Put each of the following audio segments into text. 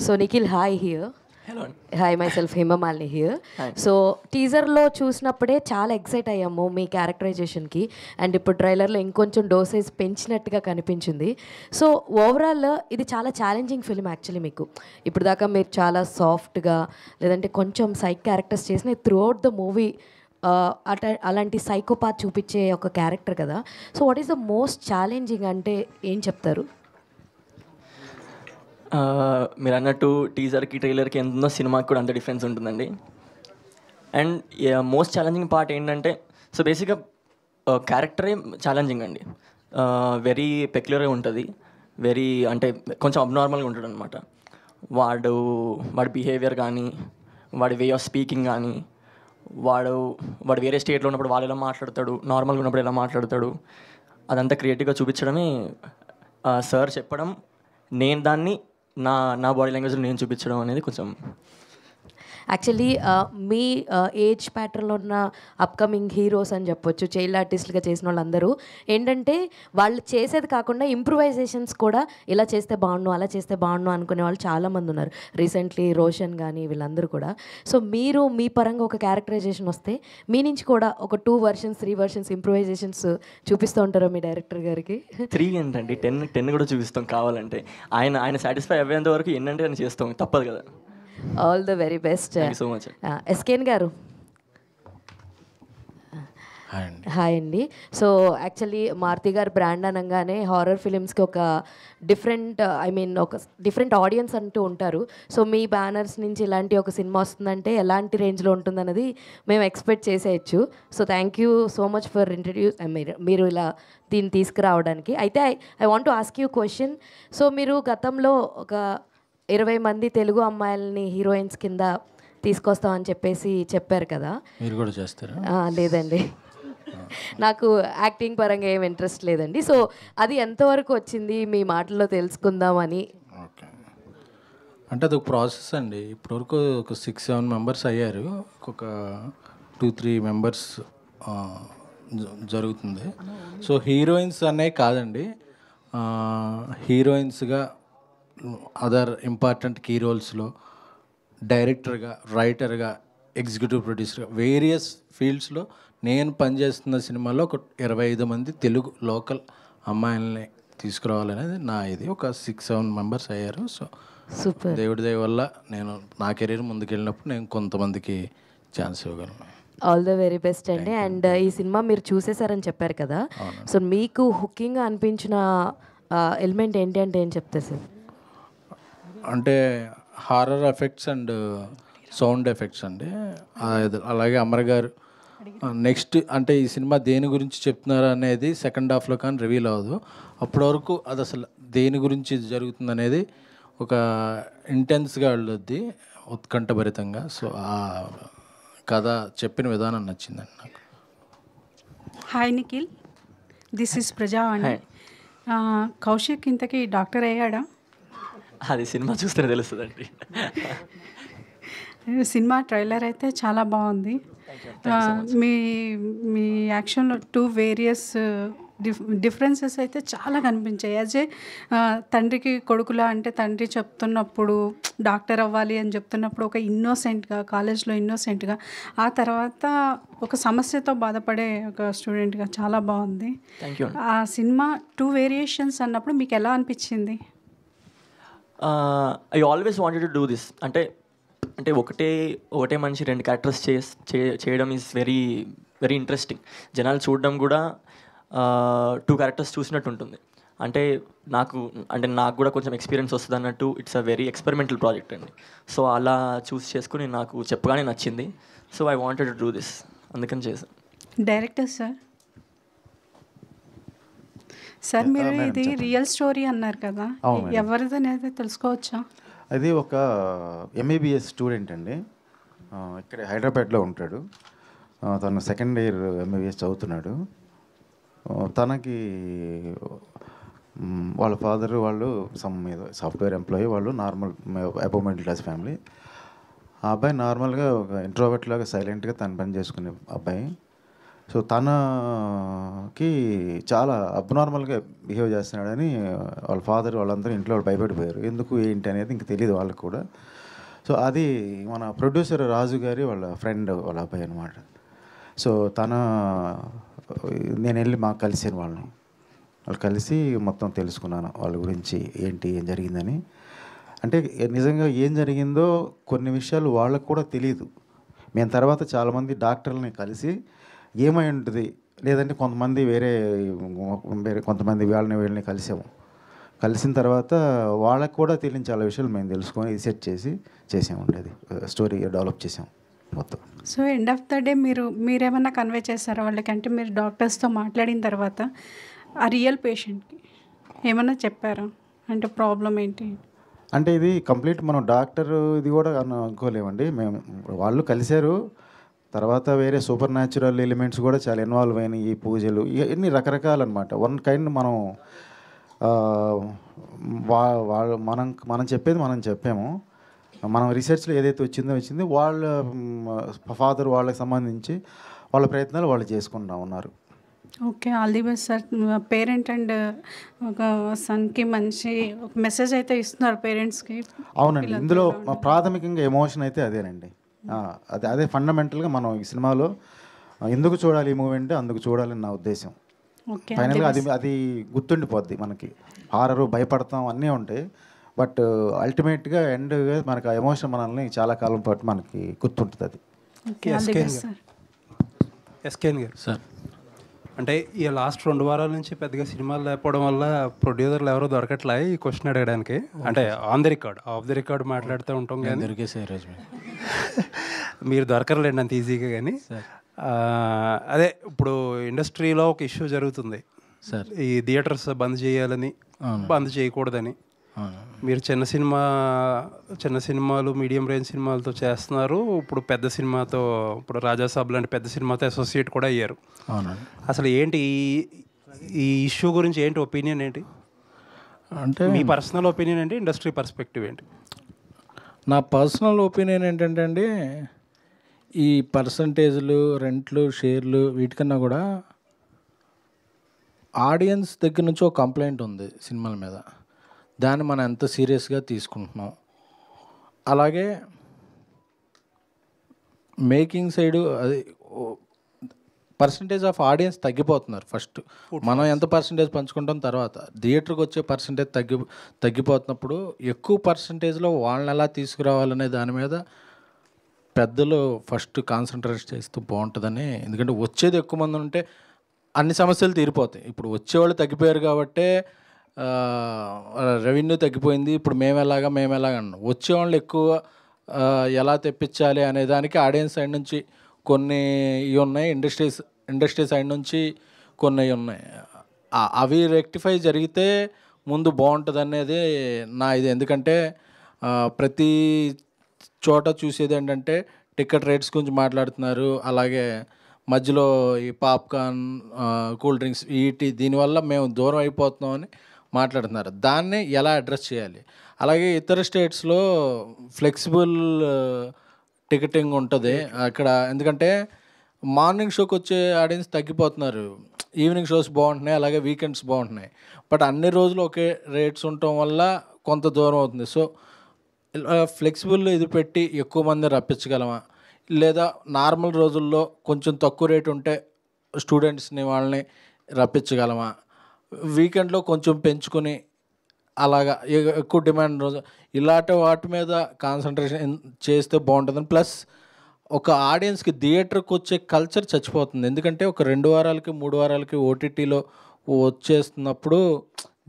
So Nikhil, hi here. Hello hi myself Hemamalini here. Hi. So టీజర్లో చూసినప్పుడే చాలా excite అయ్యాము మీ క్యారెక్టరైజేషన్కి, అండ్ ఇప్పుడు ట్రైలర్లో ఇంకొంచెం డోసేజ్ పెంచినట్టుగా కనిపించింది. సో ఓవరాల్ ఇది చాలా ఛాలెంజింగ్ ఫిల్మ్ యాక్చువల్లీ మీకు. ఇప్పుడు దాకా మీరు చాలా సాఫ్ట్గా లేదంటే కొంచెం సైక్ క్యారెక్టర్స్ చేసిన త్రూ అవుట్ ద మూవీ అలాంటి సైకోపాత్ చూపించే ఒక క్యారెక్టర్ కదా. So what is the most challenging అంటే ఏం చెప్తారు? మీరు అన్నట్టు టీజర్కి ట్రైలర్కి ఎంత ఉందో సినిమాకి కూడా అంత డిఫరెన్స్ ఉంటుందండి. అండ్ మోస్ట్ ఛాలెంజింగ్ పార్ట్ ఏంటంటే, సో బేసిక్గా క్యారెక్టరే ఛాలెంజింగ్ అండి. వెరీ పెక్యులర్గా ఉంటుంది, వెరీ అంటే కొంచెం అబ్నార్మల్గా ఉంటాడు అనమాట. వాడి బిహేవియర్ కానీ, వాడి వే ఆఫ్ స్పీకింగ్ కానీ, వాడు వేరే స్టేట్లో ఉన్నప్పుడు వాళ్ళు ఎలా మాట్లాడతాడు, నార్మల్గా ఉన్నప్పుడు ఎలా మాట్లాడతాడు, అదంతా క్రియేటివ్గా చూపించడమే సార్ చెప్పడం, నేను దాన్ని నా బాడీ లాంగ్వేజ్లో నేను చూపించడం అనేది కొంచెం. యాక్చువల్లీ మీ ఏజ్ ప్యాటర్న్లో ఉన్న అప్కమింగ్ హీరోస్ అని చెప్పొచ్చు, చైల్డ్ ఆర్టిస్ట్గా చేసిన వాళ్ళందరూ ఏంటంటే వాళ్ళు చేసేది కాకుండా ఇంప్రూవైజేషన్స్ కూడా ఇలా చేస్తే బాగుండు, అలా చేస్తే బాగుండు అనుకునే వాళ్ళు చాలామంది ఉన్నారు. రీసెంట్లీ రోషన్ కానీ వీళ్ళందరూ కూడా. సో మీరు మీ పరంగా ఒక క్యారెక్టరైజేషన్ వస్తే మీ నుంచి కూడా ఒక 2 versions 3 versions ఇంప్రూవైజేషన్స్ చూపిస్తూ ఉంటారో మీ డైరెక్టర్ గారికి? 3 ఏంటండి, 10 కూడా చూపిస్తాం కావాలంటే. ఆయన సాటిస్ఫై అయ్యేంత వరకు ఏంటంటే అని చేస్తాం, తప్పదు కదా. All the very best. Thank you so much. SKN గారు హాయ్ అండి. సో యాక్చువల్లీ మారుతి గారు బ్రాండ్ అనగానే హారర్ ఫిలిమ్స్కి ఒక డిఫరెంట్ ఆడియన్స్ అంటూ ఉంటారు. సో మీ బ్యానర్స్ నుంచి ఇలాంటి ఒక సినిమా వస్తుందంటే ఎలాంటి రేంజ్లో ఉంటుందన్నది మేము ఎక్స్పెక్ట్ చేసేయచ్చు. So thank you so much for మీరు ఇలా దీన్ని తీసుకురావడానికి. అయితే I want to ask you question. So మీరు గతంలో ఒక 20 మంది తెలుగు అమ్మాయిలని హీరోయిన్స్ కింద తీసుకొస్తామని చెప్పేసి చెప్పారు కదా. మీరు కూడా చేస్తారా? లేదండి, నాకు యాక్టింగ్ పరంగా ఏం ఇంట్రెస్ట్ లేదండి. సో అది ఎంతవరకు వచ్చింది మీ మాటల్లో తెలుసుకుందామని. ఓకే, అంటే అది ఒక ప్రాసెస్ అండి. ఇప్పటివరకు ఒక 6-7 మెంబర్స్ అయ్యారు, ఒక 2-3 మెంబర్స్ జరుగుతుంది. సో హీరోయిన్స్ అనే కాదండి, హీరోయిన్స్గా అదర్ ఇంపార్టెంట్ కీ రోల్స్లో డైరెక్టర్గా, రైటర్గా, ఎగ్జిక్యూటివ్ ప్రొడ్యూసర్గా వేరియస్ ఫీల్డ్స్లో నేను పనిచేస్తున్న సినిమాలో ఒక 25 మంది తెలుగు లోకల్ అమ్మాయిల్ని తీసుకురావాలనేది నా ఇది. ఒక 6-7 మెంబర్స్ అయ్యారు. సో సూపర్, దేవుడి దయ వల్ల నేను నా కెరీర్ ముందుకెళ్ళినప్పుడు నేను కొంతమందికి ఛాన్స్ ఇవ్వగలను. ఆల్ ద వెరీ బెస్ట్ అండి. అండ్ ఈ సినిమా మీరు చూసేశారని చెప్పారు కదా. సో మీకు హుకింగ్గా అనిపించిన ఎలిమెంట్ ఏంటి అంటే ఏం చెప్తారు సార్? అంటే horror effects and sound effects అండి. అలాగే అమర్ గారు నెక్స్ట్ అంటే ఈ సినిమా దేని గురించి చెప్తున్నారు అనేది సెకండ్ హాఫ్లో కానీ రివీల్ అవ్వదు. అప్పటి వరకు అది అసలు దేని గురించి జరుగుతుంది అనేది ఒక ఇంటెన్స్గా వెళ్ళొద్ది, ఉత్కంఠభరితంగా. సో ఆ కథ చెప్పిన విధానం నచ్చిందండి నాకు. హాయ్ నిఖిల్, దిస్ ఇస్ ప్రజావాణి. కౌశిక్ ఇంతకీ డాక్టర్ అయ్యాడా? అది సినిమా చూస్తేనే తెలుస్తుందండి. సినిమా ట్రైలర్ అయితే చాలా బాగుంది. మీ మీ యాక్షన్లో 2 వేరియస్ డిఫరెన్సెస్ అయితే చాలా కనిపించాయి. యాజ్ ఏ తండ్రికి కొడుకులా, అంటే తండ్రి చెప్తున్నప్పుడు డాక్టర్ అవ్వాలి అని చెప్తున్నప్పుడు ఒక ఇన్నోసెంట్గా, కాలేజ్లో ఇన్నోసెంట్గా, ఆ తర్వాత ఒక సమస్యతో బాధపడే ఒక స్టూడెంట్గా చాలా బాగుంది. Thank you. ఆ సినిమా 2 వేరియేషన్స్ అన్నప్పుడు మీకు ఎలా అనిపించింది? I always wanted to do this. అంటే ఒకటే మనిషి 2 క్యారెక్టర్స్ చేయడం ఈజ్ వెరీ వెరీ ఇంట్రెస్టింగ్. జనాలు చూడడం కూడా 2 క్యారెక్టర్స్ చూసినట్టు ఉంటుంది. అంటే నాకు కూడా కొంచెం ఎక్స్పీరియన్స్ వస్తుంది అన్నట్టు. It's a very experimental project అండి. సో అలా చూస్ చేసుకుని నాకు చెప్పగానే నచ్చింది. So I wanted to do this, అందుకని చేశాను. డైరెక్టర్ సార్ మీరు ఇది రియల్ స్టోరీ అన్నారు కదా, ఎవరిది అనేది తెలుసుకోవచ్చా? అది ఒక MBBS స్టూడెంట్ అండి, ఇక్కడ హైదరాబాద్లో ఉంటాడు. తను సెకండ్ ఇయర్ MBBS చదువుతున్నాడు. తనకి వాళ్ళ ఫాదర్ వాళ్ళు సాఫ్ట్వేర్ ఎంప్లాయీ, వాళ్ళు normal above middle class family. ఆ అబ్బాయి నార్మల్గా ఒక ఇంట్రోవర్ట్ లాగా సైలెంట్గా తను పని చేసుకునే అబ్బాయి. సో తనకి చాలా అబ్నార్మల్గా బిహేవ్ చేస్తున్నాడని వాళ్ళ ఫాదర్ వాళ్ళందరూ ఇంట్లో వాళ్ళు భయపడిపోయారు. ఎందుకు ఏంటి అనేది ఇంక తెలియదు వాళ్ళకి కూడా. సో అది మన ప్రొడ్యూసర్ రాజు గారి వాళ్ళ ఫ్రెండ్ వాళ్ళ అబ్బాయి అనమాట. సో నేను వెళ్ళి మాకు కలిసాను వాళ్ళని. వాళ్ళు కలిసి మొత్తం తెలుసుకున్నాను వాళ్ళ గురించి ఏంటి ఏం జరిగిందని. అంటే నిజంగా ఏం జరిగిందో కొన్ని విషయాలు వాళ్ళకు కూడా తెలియదు. మేము తర్వాత చాలామంది డాక్టర్లని కలిసి ఏమై ఉంటుంది, లేదంటే కొంతమంది వేరే కొంతమంది వీళ్ళని కలిసాము. కలిసిన తర్వాత వాళ్ళకు కూడా తెలియని చాలా విషయాలు మేము తెలుసుకొని రీసెర్చ్ చేసి చేసామండి. అది స్టోరీ డెవలప్ చేసాం మొత్తం. So end of the day మీరేమన్నా కన్వే చేస్తారా వాళ్ళకి? అంటే మీరు డాక్టర్స్తో మాట్లాడిన తర్వాత ఆ రియల్ పేషెంట్కి ఏమన్నా చెప్పారా? అంటే ప్రాబ్లం ఏంటి అంటే ఇది కంప్లీట్ మనం డాక్టర్ ఇది కూడా అనుకోలేమండి. మేము వాళ్ళు కలిశారు, తర్వాత వేరే సూపర్ న్యాచురల్ ఎలిమెంట్స్ కూడా చాలా ఇన్వాల్వ్ అయినాయి. ఈ పూజలు ఇవన్నీ రకరకాలన్నమాట. వన్ కైండ్ మనం మనం చెప్పేది మనం చెప్పాము. మనం రీసెర్చ్లో ఏదైతే వచ్చింది వాళ్ళ ఫాదర్ వాళ్ళకి సంబంధించి వాళ్ళ ప్రయత్నాలు వాళ్ళు చేసుకుంటూ ఉన్నారు. Okay, all the best sir. Parent and ఒక సన్కి మంచి ఒక మెసేజ్ అయితే ఇస్తున్నారు పేరెంట్స్కి. అవునండి, ఇందులో ప్రాథమికంగా ఎమోషన్ అయితే అదేనండి. అదే ఫండమెంటల్గా మనం ఈ సినిమాలో ఎందుకు చూడాలి ఈ మూవీ అంటే అందుకు చూడాలని నా ఉద్దేశం. ఫైనల్గా అది గుర్తుండిపోద్ది మనకి. హారరు భయపడతాం అన్నీ ఉంటాయి, బట్ అల్టిమేట్గా ఎండ్గా మనకి ఆ ఎమోషన్ మనల్ని చాలా కాలం పాటు మనకి గుర్తుంటుంది. అది ఎస్కేన్ గారు సార్, అంటే ఈ లాస్ట్ 2 వారాల నుంచి పెద్దగా సినిమాలు లేకపోవడం వల్ల ప్రొడ్యూసర్లు ఎవరో దొరకట్లే ఈ క్వశ్చన్ అడగడానికి. అంటే on the record, of the record మాట్లాడుతూ ఉంటాం కానీ దొరికేసాయి రోజు మీరు దొరకరులేండి అంత ఈజీగా. కానీ అదే ఇప్పుడు ఇండస్ట్రీలో ఒక ఇష్యూ జరుగుతుంది సార్, ఈ థియేటర్స్ బంద్ చేయాలని, బంద్ చేయకూడదని. మీరు చిన్న సినిమాలు మీడియం రేంజ్ సినిమాలతో చేస్తున్నారు, ఇప్పుడు పెద్ద సినిమాతో, ఇప్పుడు రాజాసాబ్ లాంటి పెద్ద సినిమాతో అసోసియేట్ కూడా అయ్యారు. అసలు ఏంటి ఈ ఇష్యూ గురించి ఏంటి ఒపీనియన్ ఏంటి? అంటే మీ పర్సనల్ ఒపీనియన్ ఏంటి, ఇండస్ట్రీ పర్స్పెక్టివ్ ఏంటి? నా పర్సనల్ ఒపీనియన్ ఏంటంటే అండి, ఈ పర్సంటేజ్లు, రెంట్లు, షేర్లు వీటికన్నా కూడా ఆడియన్స్ దగ్గర నుంచి ఒక కంప్లైంట్ ఉంది సినిమాల మీద. దాన్ని మనం ఎంత సీరియస్గా తీసుకుంటున్నాం. అలాగే మేకింగ్ సైడు అది పర్సంటేజ్ ఆఫ్ ఆడియన్స్ తగ్గిపోతున్నారు. ఫస్ట్ మనం ఎంత పర్సంటేజ్ పంచుకుంటాం, తర్వాత థియేటర్కి వచ్చే పర్సంటేజ్ తగ్గిపోతున్నప్పుడు ఎక్కువ పర్సంటేజ్లో వాళ్ళని ఎలా తీసుకురావాలనే దాని మీద పెద్దలు ఫస్ట్ కాన్సన్ట్రేట్ చేస్తూ బాగుంటుందని. ఎందుకంటే వచ్చేది ఎక్కువ మంది ఉంటే అన్ని సమస్యలు తీరిపోతాయి. ఇప్పుడు వచ్చేవాళ్ళు తగ్గిపోయారు కాబట్టే రెవెన్యూ తగ్గిపోయింది. ఇప్పుడు మేము ఎలాగా అన్నాం. వచ్చేవాళ్ళు ఎక్కువ ఎలా తెప్పించాలి అనే దానికి ఆడియన్స్ సైడ్ నుంచి కొన్ని ఇవి ఉన్నాయి, ఇండస్ట్రీ సైడ్ నుంచి కొన్ని ఉన్నాయి. అవి రెక్టిఫై జరిగితే ముందు బాగుంటుంది అనేది నా ఇది. ఎందుకంటే ప్రతి చోట చూసేది ఏంటంటే టికెట్ రేట్స్ గురించి మాట్లాడుతున్నారు. అలాగే మధ్యలో ఈ పాప్కార్న్, కూల్ డ్రింక్స్ దీనివల్ల మేము దూరం అయిపోతున్నామని మాట్లాడుతున్నారు. దాన్ని ఎలా అడ్రస్ చేయాలి? అలాగే ఇతర స్టేట్స్లో ఫ్లెక్సిబుల్ టికెటింగ్ ఉంటుంది అక్కడ. ఎందుకంటే మార్నింగ్ షోకి వచ్చే ఆడియన్స్ తగ్గిపోతున్నారు, ఈవినింగ్ షోస్ బాగుంటున్నాయి, అలాగే వీకెండ్స్ బాగుంటున్నాయి. బట్ అన్ని రోజులు ఒకే రేట్స్ ఉండటం వల్ల కొంత దూరం అవుతుంది. సో ఫ్లెక్సిబుల్ ఇది పెట్టి ఎక్కువ మంది రప్పించగలమా, లేదా నార్మల్ రోజుల్లో కొంచెం తక్కువ రేటు ఉంటే స్టూడెంట్స్ని వాళ్ళని రప్పించగలమా, వీకెండ్లో కొంచెం పెంచుకొని అలాగా ఎక్కువ డిమాండ్ రోజు ఇలాంటి వాటి మీద కాన్సన్ట్రేషన్ చేస్తే బాగుంటుందని. ప్లస్ ఒక ఆడియన్స్కి థియేటర్కి వచ్చే కల్చర్ చచ్చిపోతుంది. ఎందుకంటే ఒక 2 వారాలకి 3 వారాలకి ఓటీటీలో వచ్చేస్తున్నప్పుడు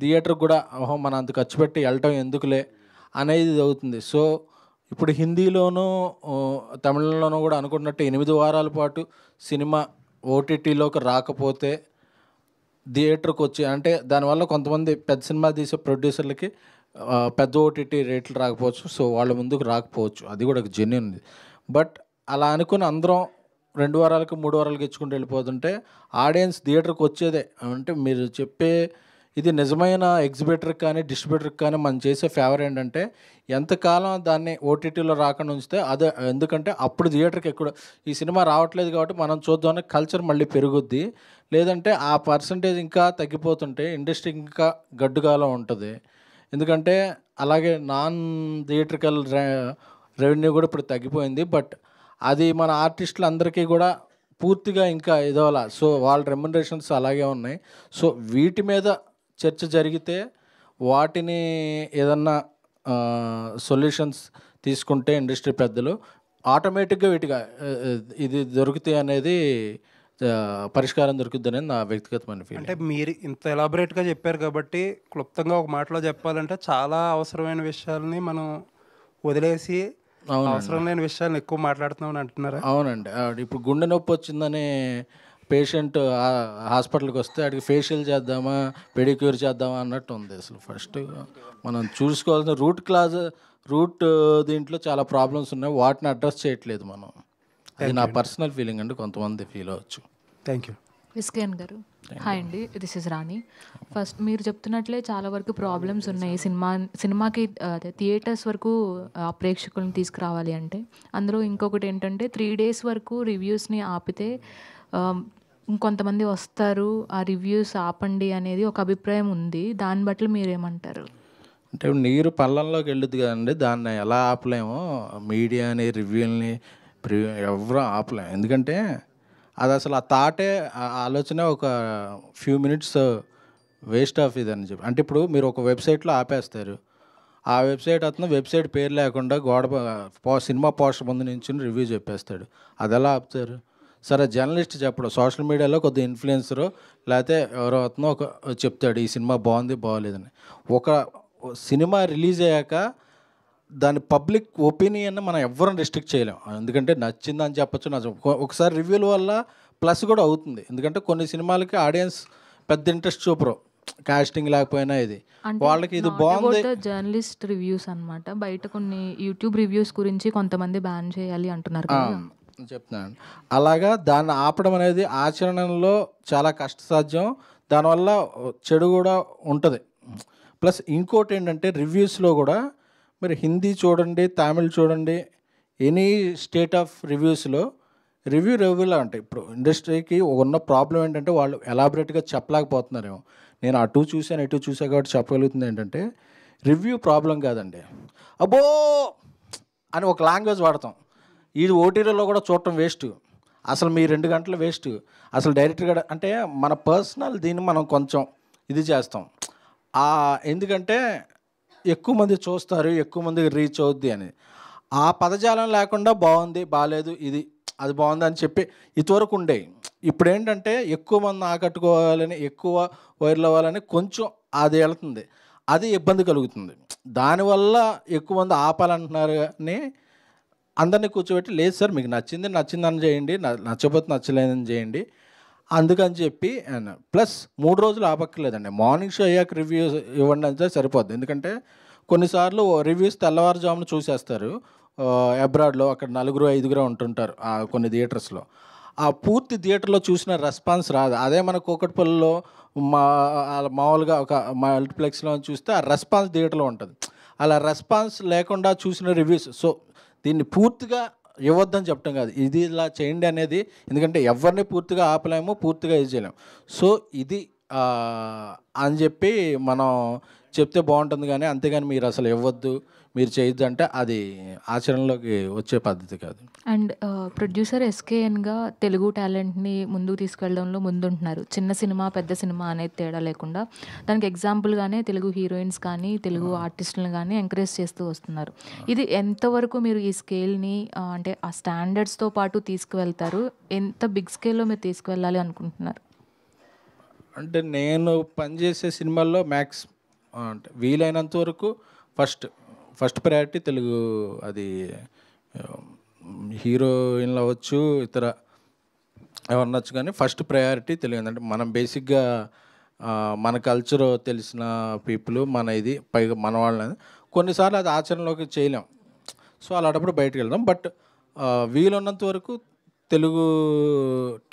థియేటర్కి కూడా మనం అంత ఖర్చు పెట్టి వెళ్ళటం ఎందుకులే అనేది అవుతుంది. సో ఇప్పుడు హిందీలోనూ తమిళంలోనూ కూడా అనుకున్నట్టు 8 వారాల పాటు సినిమా ఓటీటీలోకి రాకపోతే థియేటర్కి వచ్చి, అంటే దానివల్ల కొంతమంది పెద్ద సినిమా తీసే ప్రొడ్యూసర్లకి పెద్ద ఓటీటీ రేట్లు రాకపోవచ్చు, సో వాళ్ళ ముందుకు రాకపోవచ్చు. అది కూడా ఒక జెన్యూన్. బట్ అలా అనుకుని అందరం 2 వారాలకి 3 వారాలకి ఇచ్చుకుంటూ వెళ్ళిపోతుంటే ఆడియన్స్ థియేటర్కి వచ్చేదే. అంటే మీరు చెప్పే ఇది నిజమైన ఎగ్జిబిటర్కి కానీ డిస్ట్రిబ్యూటర్కి కానీ మనం చేసే ఫేవర్ ఏంటంటే ఎంతకాలం దాన్ని ఓటీటీలో రాకుండా ఉంచితే అదే, ఎందుకంటే అప్పుడు థియేటర్కి ఎక్కువ ఈ సినిమా రావట్లేదు కాబట్టి మనం చూద్దామని కల్చర్ మళ్ళీ పెరుగుద్ది. లేదంటే ఆ పర్సంటేజ్ ఇంకా తగ్గిపోతుంటే ఇండస్ట్రీ ఇంకా గడ్డుగాలం ఉంటుంది. ఎందుకంటే అలాగే నాన్ థియేట్రికల్ రెవెన్యూ కూడా ఇప్పుడు తగ్గిపోయింది. బట్ అది మన ఆర్టిస్టులు అందరికీ కూడా పూర్తిగా ఇంకా ఇదోలా. సో వాళ్ళ రెమ్యునరేషన్స్ అలాగే ఉన్నాయి. సో వీటి మీద చర్చ జరిగితే వాటిని ఏదన్నా సొల్యూషన్స్ తీసుకుంటే ఇండస్ట్రీ పెద్దలు ఆటోమేటిక్గా వీటిగా ఇది దొరుకుతాయి అనేది పరిష్కారం దొరుకుతుందని నా వ్యక్తిగతమైన ఫీల్. అంటే మీరు ఇంత ఎలాబరేట్గా చెప్పారు కాబట్టి క్లుప్తంగా ఒక మాటలో చెప్పాలంటే చాలా అవసరమైన విషయాల్ని మనం వదిలేసి అవసరం లేని విషయాలను ఎక్కువ మాట్లాడుతున్నామని అంటున్నారా? అవునండి. ఇప్పుడు గుండె నొప్పి వచ్చిందని పేషెంట్ హాస్పిటల్కి వస్తే అడిగి ఫేషియల్ చేద్దామా పెడిక్యూర్ చేద్దామా అన్నట్టు ఉంది. అసలు ఫస్ట్ మనం చూసుకోవాల్సిన రూట్ దీంట్లో చాలా ప్రాబ్లమ్స్ ఉన్నాయి, వాటిని అడ్రస్ చేయట్లేదు మనం. అది నా పర్సనల్ ఫీలింగ్ అండి, కొంతమంది ఫీల్ అవ్వచ్చు. Thank you. విస్కేన్ గారు. హాయ్ అండి, దిస్ ఇస్ రాణి. ఫస్ట్ మీరు చెప్తున్నట్లే చాలా వరకు ప్రాబ్లమ్స్ ఉన్నాయి సినిమాకి థియేటర్స్ వరకు ప్రేక్షకులను తీసుకురావాలి అంటే. అందులో ఇంకొకటి ఏంటంటే 3 days వరకు రివ్యూస్ని ఆపితే ఇంకొంతమంది వస్తారు, ఆ రివ్యూస్ ఆపండి అనేది ఒక అభిప్రాయం ఉంది. దాన్ని బట్టి మీరేమంటారు? అంటే నీరు పళ్ళంలోకి వెళ్ళుద్ది కదండి, దాన్ని ఎలా ఆపలేమో మీడియాని రివ్యూల్ని ఎవరు ఆపలేము. ఎందుకంటే అది అసలు ఆ థాటే ఆలోచన ఒక ఫ్యూ మినిట్స్ వేస్ట్ ఆఫ్ ఇది అని చెప్పి. అంటే ఇప్పుడు మీరు ఒక వెబ్సైట్లో ఆపేస్తారు, ఆ వెబ్సైట్ అతను వెబ్సైట్ పేరు లేకుండా సినిమా పోస్టర్ ముందు నుంచి రివ్యూ చెప్పేస్తాడు. అది ఎలా ఆపుతారు? సరే జర్నలిస్ట్ చెప్పడం, సోషల్ మీడియాలో కొద్ది ఇన్ఫ్లుయెన్సరు లేకపోతే ఎవరో అతను ఒక చెప్తాడు ఈ సినిమా బాగుంది బాగోలేదని. ఒక సినిమా రిలీజ్ అయ్యాక దాని పబ్లిక్ ఒపీనియన్ మనం ఎవ్వరం రిస్ట్రిక్ట్ చేయలేం. ఎందుకంటే నచ్చిందని చెప్పచ్చు, ఒకసారి రివ్యూల వల్ల ప్లస్ కూడా అవుతుంది. ఎందుకంటే కొన్ని సినిమాలకి ఆడియన్స్ పెద్ద ఇంట్రెస్ట్ చూపరు, కాస్టింగ్ లేకపోయినా ఇది వాళ్ళకి ఇది బాగుంది. జర్నలిస్ట్ రివ్యూస్ అన్నమాట. బయట కొన్ని యూట్యూబ్ రివ్యూస్ గురించి కొంతమంది బ్యాన్ చేయాలి అంటున్నారు కదా, చెప్తున్నాను. అలాగా దాన్ని ఆపడం అనేది ఆచరణలో చాలా కష్టసాధ్యం, దానివల్ల చెడు కూడా ఉంటుంది. ప్లస్ ఇంకోటి ఏంటంటే రివ్యూస్లో కూడా మీరు హిందీ చూడండి, తమిళ్ చూడండి, ఎనీ స్టేట్ ఆఫ్ రివ్యూస్లో రివ్యూలా ఉంటాయి. ఇప్పుడు ఇండస్ట్రీకి ఉన్న ప్రాబ్లం ఏంటంటే వాళ్ళు ఎలాబరేట్గా చెప్పలేకపోతున్నారేమో. నేను అటు చూసాను ఇటు చూసాను కాబట్టి చెప్పగలుగుతుంది ఏంటంటే రివ్యూ ప్రాబ్లం కాదండి, అబ్బో అని ఒక లాంగ్వేజ్ వాడతాం. ఇది ఓటీటీలో కూడా చూడటం వేస్ట్, అసలు మీ 2 గంటలు వేస్ట్. అసలు డైరెక్ట్గా అంటే మన పర్సనల్ దీన్ని మనం కొంచెం ఇది చేస్తాం. ఎందుకంటే ఎక్కువ మంది చూస్తారు, ఎక్కువ మందికి రీచ్ అవుద్ది అని. ఆ పదజాలం లేకుండా బాగుంది బాగాలేదు ఇది అది బాగుంది అని చెప్పి ఇదివరకు ఉండేవి. ఇప్పుడు ఏంటంటే ఎక్కువ మంది ఆకట్టుకోవాలని, ఎక్కువ వైరల్ అవ్వాలని కొంచెం అది వెళుతుంది, అది ఇబ్బంది కలుగుతుంది. దానివల్ల ఎక్కువ మంది ఆపాలంటున్నారు కానీ అందరినీ కూర్చోబెట్టి లేదు సార్ మీకు నచ్చిందని చేయండి, నచ్చకపోతే నచ్చలేదని చేయండి అందుకని చెప్పి. ప్లస్ 3 రోజులు ఆపక్కర్లేదండి, మార్నింగ్ షో అయ్యాక రివ్యూస్ ఇవ్వండి అంటే సరిపోద్ది. ఎందుకంటే కొన్నిసార్లు రివ్యూస్ తెల్లవారుజామున చూసేస్తారు అబ్రాడ్లో, అక్కడ 4-5 ఉంటుంటారు కొన్ని థియేటర్స్లో. ఆ పూర్తి థియేటర్లో చూసిన రెస్పాన్స్ రాదు. అదే మన కూకట్పల్లిలో మామూలుగా ఒక మల్టీప్లెక్స్లో చూస్తే ఆ రెస్పాన్స్ థియేటర్లో ఉంటుంది. అలా రెస్పాన్స్ లేకుండా చూసిన రివ్యూస్. సో దీన్ని పూర్తిగా ఇవ్వద్దని చెప్పడం కాదు, ఇది ఇలా చేయండి అనేది. ఎందుకంటే ఎవరిని పూర్తిగా ఆపలేము, పూర్తిగా ఇది చేయలేము. సో ఇది అని చెప్పి మనం చెప్తే బాగుంటుంది. కానీ అంతేగాని మీరు అసలు ఇవ్వద్దు, మీరు చేయొద్దు అంటే అది ఆచరణలోకి వచ్చే పద్ధతి కాదు. అండ్ ప్రొడ్యూసర్ ఎస్కేఎన్గా తెలుగు టాలెంట్ని ముందుకు తీసుకెళ్ళడంలో ముందుంటున్నారు. చిన్న సినిమా పెద్ద సినిమా అనేది తేడా లేకుండా దానికి ఎగ్జాంపుల్గానే తెలుగు హీరోయిన్స్ కానీ తెలుగు ఆర్టిస్టులను కానీ ఎంకరేజ్ చేస్తూ వస్తున్నారు. ఇది ఎంతవరకు మీరు ఈ స్కేల్ని అంటే ఆ స్టాండర్డ్స్తో పాటు తీసుకువెళ్తారు? ఎంత బిగ్ స్కేల్లో మీరు తీసుకువెళ్ళాలి అనుకుంటున్నారు? అంటే నేను పనిచేసే సినిమాల్లో మ్యాక్స్ అంటే వీలైనంత వరకు ఫస్ట్ ప్రయారిటీ తెలుగు. అది హీరోయిన్లు అవ్వచ్చు, ఇతర ఎవరనొచ్చు, కానీ ఫస్ట్ ప్రయారిటీ తెలుగు. అంటే మనం బేసిక్గా మన కల్చర్ తెలిసిన పీపుల్, మన ఇది పైగా మన వాళ్ళని కొన్నిసార్లు అది ఆచరణలోకి చేయలేం. సో అలాంటప్పుడు బయటకు వెళ్దాం. బట్ వీలున్నంత వరకు తెలుగు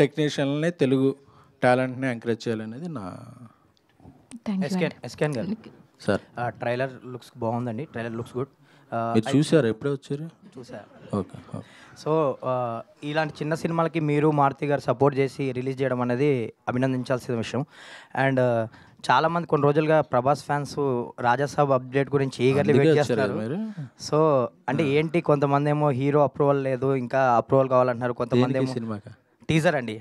టెక్నీషియన్ని, తెలుగు టాలెంట్ని ఎంకరేజ్ చేయాలనేది నా థ్యాంక్ యూ ఎస్కేన్ గారు సార్ ట్రైలర్ లుక్స్ బాగుందండి, ట్రైలర్ లుక్స్ గుడ్. మీరు చూసారు ఎప్పుడే వచ్చారు? చూసారు. ఓకే. సో ఇలాంటి చిన్న సినిమాలకి మీరు మారుతి గారు సపోర్ట్ చేసి రిలీజ్ చేయడం అనేది అభినందించాల్సిన విషయం. అండ్ చాలామంది కొన్ని రోజులుగా ప్రభాస్ ఫ్యాన్స్ రాజాసాబ్ అప్డేట్ గురించి ఈగర్లీ వెయిట్ చేస్తున్నారు. సో అంటే ఏంటి, కొంతమంది ఏమో హీరో అప్రూవల్ లేదు, ఇంకా అప్రూవల్ కావాలంటున్నారు. కొంతమంది ఏమో సినిమాకి టీజర్ అండి,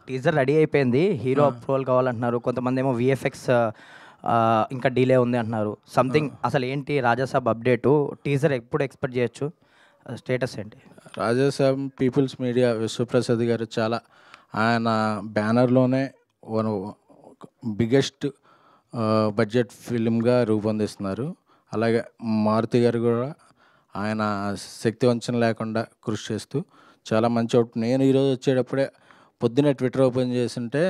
టీజర్ రెడీ అయిపోయింది, హీరో అప్రూవల్ కావాలంటున్నారు. కొంతమంది ఏమో విఎఫ్ఎక్స్ ఇంకా డిలే ఉంది అంటున్నారు. సంథింగ్ అసలు ఏంటి రాజాసాబ్ అప్డేటు, టీజర్ ఎప్పుడు ఎక్స్పెక్ట్ చేయొచ్చు, స్టేటస్ ఏంటి? రాజాసాబ్ పీపుల్స్ మీడియా విశ్వప్రసాద్ గారు చాలా ఆయన బ్యానర్లోనే బిగ్గెస్ట్ బడ్జెట్ ఫిల్మ్గా రూపొందిస్తున్నారు. అలాగే మారుతి గారు కూడా ఆయన శక్తి వంచన లేకుండా కృషి చేస్తూ చాలా మంచి నేను ఈరోజు వచ్చేటప్పుడే పొద్దున్నే ట్విట్టర్ ఓపెన్ చేస్తుంటే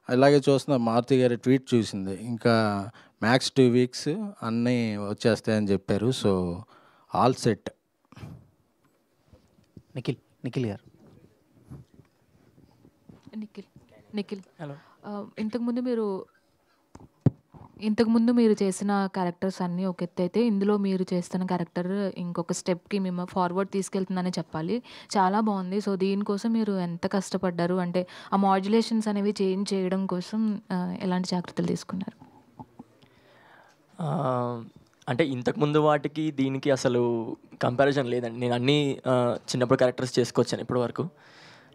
అలాగే చూస్తున్న మారుతి గారి ట్వీట్ చూసింది, ఇంకా మ్యాక్స్ 2 వీక్స్ అన్నీ వచ్చేస్తాయని చెప్పారు. So all set. నిఖిల్ గారు. నిఖిల్ హలో. ఇంతకుముందు మీరు చేసిన క్యారెక్టర్స్ అన్నీ ఒక ఎత్తు అయితే, ఇందులో మీరు చేస్తున్న క్యారెక్టర్ ఇంకొక స్టెప్కి మేము ఫార్వర్డ్ తీసుకెళ్తుందని చెప్పాలి. చాలా బాగుంది. సో దీనికోసం మీరు ఎంత కష్టపడ్డారు, అంటే ఆ మాడ్యులేషన్స్ అనేవి చేంజ్ చేయడం కోసం ఎలాంటి జాగ్రత్తలు తీసుకున్నారు? అంటే ఇంతకుముందు వాటికి దీనికి అసలు కంపారిజన్ లేదండి. నేను అన్నీ చిన్నప్పుడు క్యారెక్టర్స్ చేసుకొచ్చాను ఇప్పటి వరకు.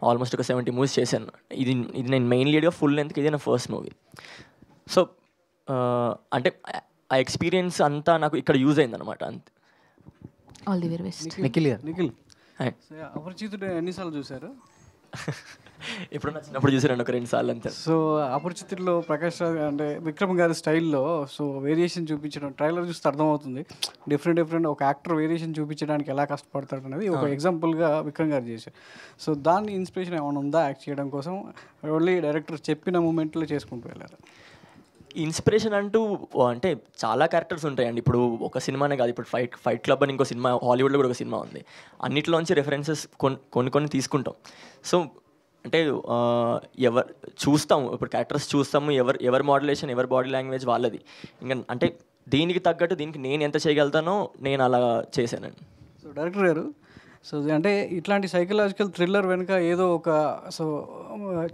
ఆల్మోస్ట్ ఒక 70 మూవీస్ చేశాను. ఇది నేను మెయిన్ లీడ్గా ఫుల్ లెంత్కి ఇది నా ఫస్ట్ మూవీ. సో అంటే ఆ ఎక్స్పీరియన్స్ అంతా నాకు ఇక్కడ యూజ్ అయిందనమాట. అంతే. All the very best. Nikhil Aparichitudu ఎన్నిసార్లు చూశారు? ఇప్పుడు నా చిన్నప్పుడు చూసారండి ఒక 2 సార్లు అంతే. సో అపరిచితుల్లో ప్రకాష్ రాజ్ అంటే విక్రమ్ గారి స్టైల్లో సో వేరియేషన్ చూపించడం ట్రైలర్ చూస్తే అర్థమవుతుంది. డిఫరెంట్ ఒక యాక్టర్ వేరియేషన్ చూపించడానికి ఎలా కష్టపడతాడు అనేది ఒక ఎగ్జాంపుల్గా విక్రమ్ గారు చేశారు. సో దాన్ని ఇన్స్పిరేషన్ ఏమైనా ఉందా యాక్ట్ చేయడం కోసం? ఓన్లీ డైరెక్టర్ చెప్పిన మూమెంట్లో చేసుకుంటూ వెళ్ళారు? ఇన్స్పిరేషన్ అంటూ అంటే చాలా క్యారెక్టర్స్ ఉంటాయండి. ఇప్పుడు ఒక సినిమానే కాదు, ఇప్పుడు ఫైట్ క్లబ్ అని ఇంకో సినిమా, హాలీవుడ్లో కూడా ఒక సినిమా ఉంది. అన్నిట్లోంచి రెఫరెన్సెస్ కొన్ని తీసుకుంటాం. సో అంటే చూస్తాము, ఇప్పుడు క్యారెక్టర్స్ చూస్తాము, ఎవరి మోడ్యులేషన్, ఎవరి బాడీ లాంగ్వేజ్ వాళ్ళది. ఇంకా అంటే దీనికి తగ్గట్టు దీనికి నేను ఎంత చేయగలుగుతానో నేను అలా చేశానండి. సో డైరెక్టర్ గారు, సో అంటే ఇట్లాంటి సైకలాజికల్ థ్రిల్లర్ వెనుక ఏదో ఒక సో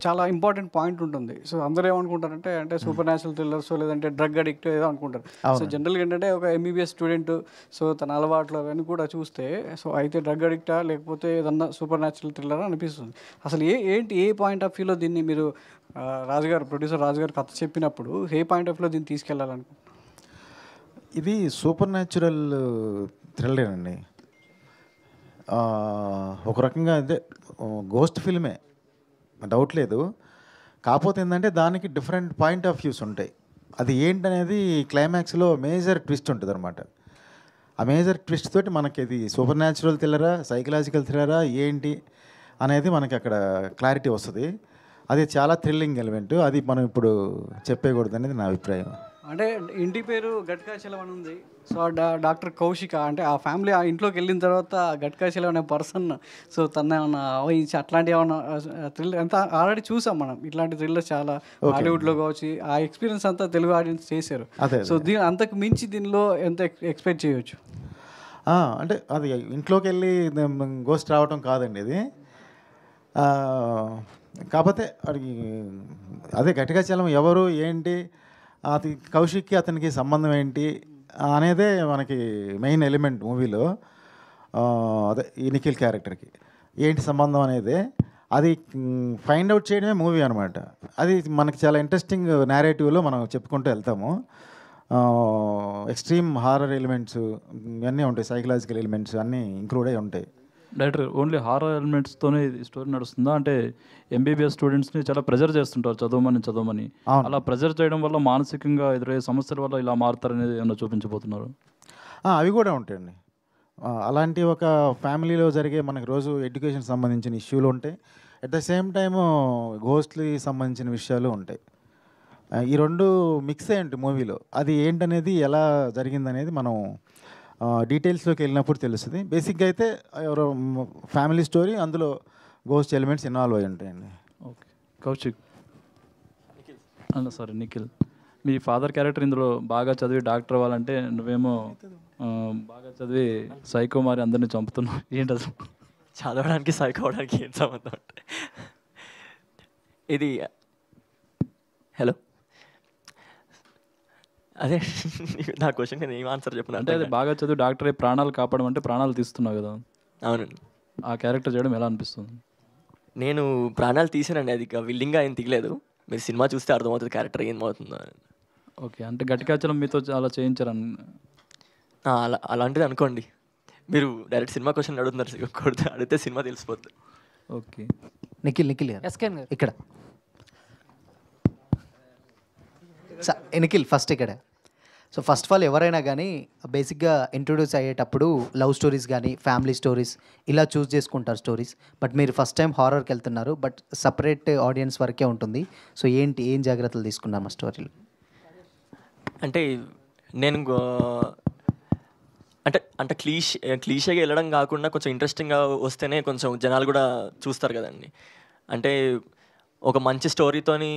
చాలా ఇంపార్టెంట్ పాయింట్ ఉంటుంది. సో అందరూ ఏమనుకుంటారంటే అంటే సూపర్ న్యాచురల్ థ్రిల్లర్స్ లేదంటే డ్రగ్ అడిక్ట్ ఏదో అనుకుంటారు. సో జనరల్గా ఏంటంటే ఒక ఎంబీబీఎస్ స్టూడెంట్ సో తన అలవాట్లు అవన్నీ కూడా చూస్తే సో అయితే డ్రగ్ అడిక్టా లేకపోతే ఏదన్నా సూపర్ న్యాచురల్ థ్రిల్లర్ అనిపిస్తుంది. అసలు ఏ పాయింట్ ఆఫ్ వ్యూలో దీన్ని మీరు రాజుగారు ప్రొడ్యూసర్ రాజుగారు కథ చెప్పినప్పుడు ఏ పాయింట్ ఆఫ్ వ్యూలో దీన్ని తీసుకెళ్ళాలనుకుంటున్నారు? ఇది సూపర్ న్యాచురల్ థ్రిల్లర్ అండి. ఒక రకంగా అదే గోస్ట్ ఫిల్మే, డౌట్ లేదు. కాకపోతే ఏంటంటే దానికి డిఫరెంట్ పాయింట్ ఆఫ్ వ్యూస్ ఉంటాయి. అది ఏంటనేది క్లైమాక్స్లో మేజర్ ట్విస్ట్ ఉంటుంది అనమాట. ఆ మేజర్ ట్విస్ట్ తోటి మనకి ఇది సూపర్ న్యాచురల్ థ్రిల్లరా సైకలాజికల్ థ్రిల్లరా ఏంటి అనేది మనకి అక్కడ క్లారిటీ వస్తుంది. అది చాలా థ్రిల్లింగ్ ఎలిమెంట్. అది మనం ఇప్పుడు చెప్పేయకూడదు అనేది నా అభిప్రాయం. అంటే ఇంటి పేరు గట్కాచలం అని ఉంది. సో డాక్టర్ కౌశిక అంటే ఆ ఫ్యామిలీ ఆ ఇంట్లోకి వెళ్ళిన తర్వాత గట్కాచలం అనే పర్సన్ సో తన ఏమన్నా అట్లాంటి ఏమన్నా థ్రిల్లర్ అంతా ఆల్రెడీ చూసాం మనం. ఇట్లాంటి థ్రిల్లర్ చాలా హాలీవుడ్లో కావచ్చు. ఆ ఎక్స్పీరియన్స్ అంతా తెలుగు ఆడియన్స్ చేశారు. సో అంతకు మించి దీనిలో ఎంత ఎక్స్పెక్ట్ చేయవచ్చు? అంటే అది ఇంట్లోకి వెళ్ళి గోస్ట్ రావటం కాదండి ఇది. కాకపోతే అదే గట్కాచలం ఎవరు ఏంటి, అది కౌశిక్కి అతనికి సంబంధం ఏంటి అనేదే మనకి మెయిన్ ఎలిమెంట్ మూవీలో. అదే ఈ నిఖిల్ క్యారెక్టర్కి ఏంటి సంబంధం అనేది అది ఫైండ్ అవుట్ చేయడమే మూవీ అనమాట. అది మనకి చాలా ఇంట్రెస్టింగ్ నేరేటివ్లో మనం చెప్పుకుంటూ వెళ్తాము. ఎక్స్ట్రీమ్ హారర్ ఎలిమెంట్స్ ఇవన్నీ ఉంటాయి, సైకలాజికల్ ఎలిమెంట్స్ అన్నీ ఇంక్లూడ్ అయి ఉంటాయి. డైరెక్టర్ ఓన్లీ హారర్ ఎలిమెంట్స్తోనే స్టోరీ నడుస్తుందా? అంటే ఎంబీబీఎస్ స్టూడెంట్స్ని చాలా ప్రెజర్ చేస్తుంటారు చదవమని. అలా ప్రెజర్ చేయడం వల్ల మానసికంగా ఎదురయ్యే సమస్యల వల్ల ఇలా మారుతారనేది ఏమన్నా చూపించబోతున్నారు? అవి కూడా ఉంటాయండి. అలాంటి ఒక ఫ్యామిలీలో జరిగే మనకి రోజు ఎడ్యుకేషన్ సంబంధించిన ఇష్యూలు ఉంటాయి. అట్ ద సేమ్ టైము గోస్ట్లీ సంబంధించిన విషయాలు ఉంటాయి. ఈ రెండు మిక్స్ అయ్యి ఉంటాయి మూవీలో. అది ఏంటనేది ఎలా జరిగిందనేది మనం డీటెయిల్స్లోకి వెళ్ళినప్పుడు తెలుస్తుంది. బేసిక్గా అయితే ఎవరో ఫ్యామిలీ స్టోరీ, అందులో గోస్ట్ ఎలిమెంట్స్ ఇన్వాల్వ్ అయి ఉంటాయండి. ఓకే. కౌశిక్ నిఖిల్ మీ ఫాదర్ క్యారెక్టర్ ఇందులో బాగా చదివి డాక్టర్ అవ్వాలంటే నువ్వేమో బాగా చదివి సైకో మరి అందరినీ చంపుతున్నావు. ఏంటి అసలు? చదవడానికి సైకో అవడానికి ఏం సంబంధం అంటే ఇది హలో అదే నా క్వశ్చన్ నేను ఏం ఆన్సర్ చెప్పిన అంటే అది బాగా చదివి డాక్టర్ అయ్యి ప్రాణాలు కాపాడమంటే ప్రాణాలు తీస్తున్నావు కదా. అవునండి. ఆ క్యారెక్టర్ చేయడం ఎలా అనిపిస్తుంది? నేను ప్రాణాలు తీసానండి, అది విల్లింగ్గా ఏం తీయలేదు. మీరు సినిమా చూస్తే అర్థమవుతుంది క్యారెక్టర్ ఏమవుతుందో. ఓకే, అంటే గట్టికాచలం మీతో అలా చేయించారని అలాంటిది అనుకోండి. మీరు డైరెక్ట్ సినిమా క్వశ్చన్ అడుగుతున్నారు, అడిగితే సినిమా తెలిసిపోతుంది. ఓకే. నిఖిల్ ఇక్కడ నిఖిల్ ఫస్ట్ ఇక్కడ. సో ఫస్ట్ ఆఫ్ ఆల్ ఎవరైనా కానీ బేసిక్గా ఇంట్రొడ్యూస్ అయ్యేటప్పుడు లవ్ స్టోరీస్ కానీ ఫ్యామిలీ స్టోరీస్ ఇలా చూస్ చేసుకుంటారు స్టోరీస్. బట్ మీరు ఫస్ట్ టైం హారర్కి వెళ్తున్నారు, బట్ సపరేట్ ఆడియన్స్ వరకే ఉంటుంది. సో ఏం జాగ్రత్తలు తీసుకున్నాము ఆ స్టోరీలో? అంటే నేను అంటే క్లీషేగా వెళ్ళడం కాకుండా కొంచెం ఇంట్రెస్టింగ్గా వస్తేనే కొంచెం జనాలు కూడా చూస్తారు కదండి. అంటే ఒక మంచి స్టోరీతోని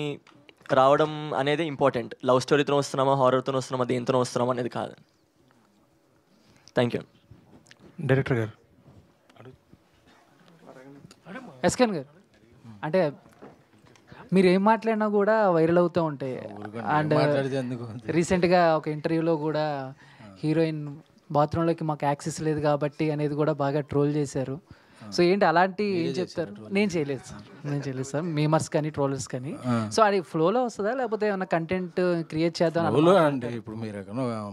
రావడం అనేది ఇంపార్టెంట్. లవ్ స్టోరీతో వస్తున్నామా, హారర్తో వస్తున్నామా, దేంతో వస్తున్నామా అనేది కాదు. Thank you. డైరెక్టర్ గారు ఎస్కెన్ గారు, అంటే మీరు ఏం మాట్లాడినా కూడా వైరల్ అవుతూ ఉంటాయి. అండ్ రీసెంట్గా ఒక ఇంటర్వ్యూలో కూడా హీరోయిన్ బాత్రూంలోకి మాకు యాక్సెస్ లేదు కాబట్టి అనేది కూడా బాగా ట్రోల్ చేశారు. సో ఏంటి అలాంటి ఏం చెప్తారు? నేను చేయలేదు సార్ మీమర్స్ కానీ ట్రోలర్స్ కానీ. సో అది ఫ్లోలో వస్తుందా లేకపోతే ఏమైనా కంటెంట్ క్రియేట్ చేద్దాం అంటే ఇప్పుడు మీరు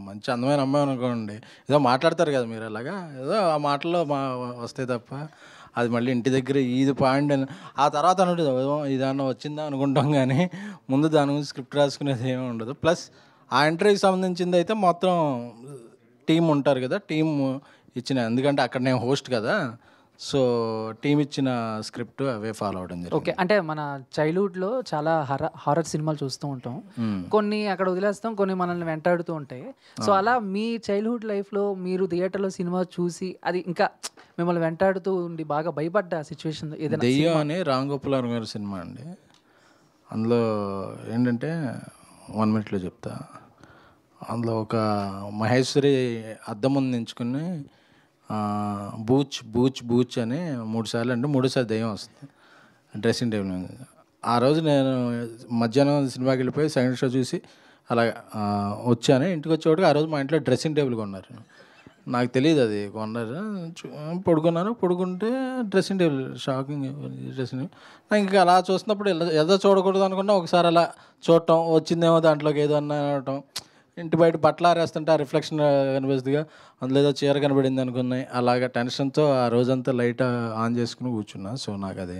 మంచి అందమైన అమ్మాయి అనుకోండి, ఏదో మాట్లాడతారు కదా మీరు, అలాగా ఏదో ఆ మాటల్లో వస్తాయి తప్ప అది మళ్ళీ ఇంటి దగ్గర ఇది పాయింట్ అని ఆ తర్వాత అనుకుంటుంది ఇదన్నా వచ్చిందా అనుకుంటాం, కానీ ముందు దాని గురించి స్క్రిప్ట్ రాసుకునేది ఏమీ ఉండదు. ప్లస్ ఆ ఇంటర్వ్యూకి సంబంధించింది అయితే మొత్తం టీం ఉంటారు కదా, టీం ఇచ్చిన, ఎందుకంటే అక్కడ నేను హోస్ట్ కదా, సో టీం ఇచ్చిన స్క్రిప్ట్ అవే ఫాలో అవడం జరిగింది. ఓకే, అంటే మన చైల్డ్హుడ్లో చాలా హారర్ సినిమాలు చూస్తూ ఉంటాం, కొన్ని అక్కడ వదిలేస్తాం, కొన్ని మనల్ని వెంటాడుతూ ఉంటాయి. సో అలా మీ చైల్డ్హుడ్ లైఫ్లో మీరు థియేటర్లో సినిమా చూసి అది ఇంకా మిమ్మల్ని వెంటాడుతూ ఉండి బాగా భయపడ్డ సిచ్యువేషన్ ఏదైనా? దెయ్యం అని రామ్ గోపాల్ గారి సినిమా అండి. అందులో ఏంటంటే 1 minute చెప్తా. అందులో ఒక మహేశ్వరి అద్దం ముందు ఎంచుకుని బూచ్ బూచ్ బూచ్ అని 3 సార్లు అంటే 3సారి దెయ్యం వస్తుంది డ్రెస్సింగ్ టేబుల్ మీద. ఆ రోజు నేను మధ్యాహ్నం సినిమాకి వెళ్ళిపోయి సెకండ్ షో చూసి అలా వచ్చాను. ఇంటికి వచ్చేవాడికి ఆ రోజు మా ఇంట్లో డ్రెస్సింగ్ టేబుల్ కొన్నారు. నాకు తెలియదు అది కొన్నారు. పడుకుంటే dressing table shocking dressing table. నాకు ఇంకా అలా చూస్తున్నప్పుడు ఏదో చూడకూడదు అనుకున్నా, ఒకసారి అలా చూడటం, వచ్చిందేమో దాంట్లోకి ఏదో అనటం, ఇంటి బయట బట్టలు ఆరేస్తుంటే ఆ రిఫ్లెక్షన్ కనిపిస్తుందిగా, అందులో ఏదో చీర కనబడింది అనుకున్నాయి. అలాగా టెన్షన్తో ఆ రోజంతా లైట్ ఆన్ చేసుకుని కూర్చున్నా. సో నాకు అది